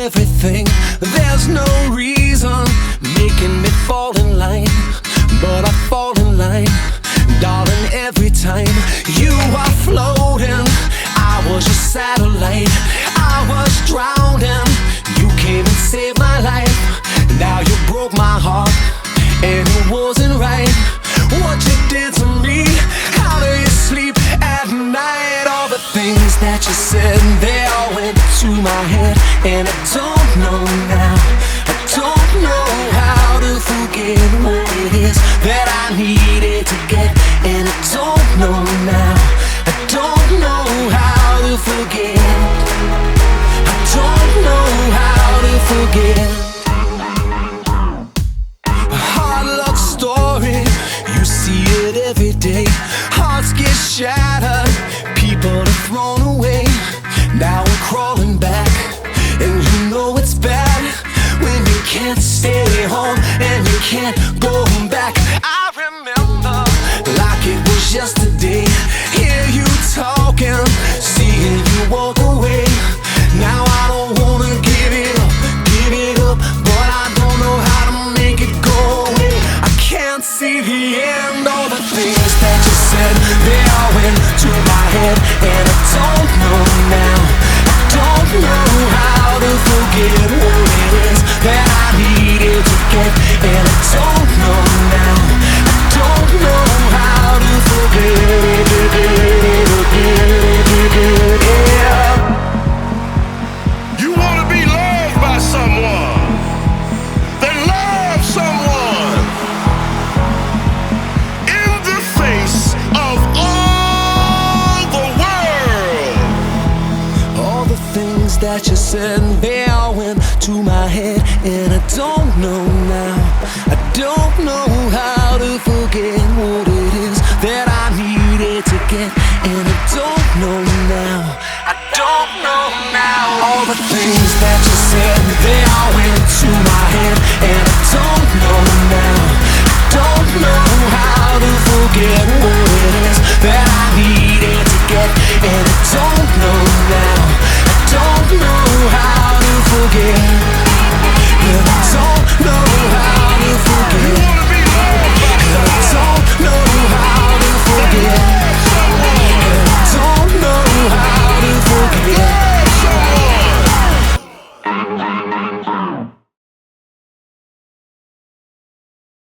everything. There's no reason making me fall in line, but I fall in line, darling, every time. You are floating, I was your satellite. I was drowning, you came and saved my life. Now you broke my heart, and it wasn't right. What you did to me, how do you sleep at night? All the things that you said, they all went to my head, and I don't know now. I don't know how to forget what it is that I needed to get, and I don't know now. I don't know how to forget. I don't know how to forget. A hard luck story, you see it every day. Hearts get shattered, people are thrown away. Now we're crawling back, and you know it's bad when you can't stay home and you can't go back. I remember like it was yesterday, hear you talking, seeing you walk away. Now I don't wanna give it up, but I don't know how to make it go away. I can't see the end. All the things that you said, they all went to my head, and I don't know now. I don't know how to forget what it is that I needed to get, and I don't know now. I don't know how to forget. Yeah. You want to be loved by someone, then love someone in the face of all the world. All the things that you said, they all went to my head, and I don't know now. I don't know how to forget what it is that I needed to get, and I don't know now. I don't know now. All the things that you said, they all went to my head, and I don't know now. I don't know how to forget what it is that I needed to get, and I don't know now. I don't know how to forget, and I don't know how to forget, and I don't know how to forget, and I don't know how to forget.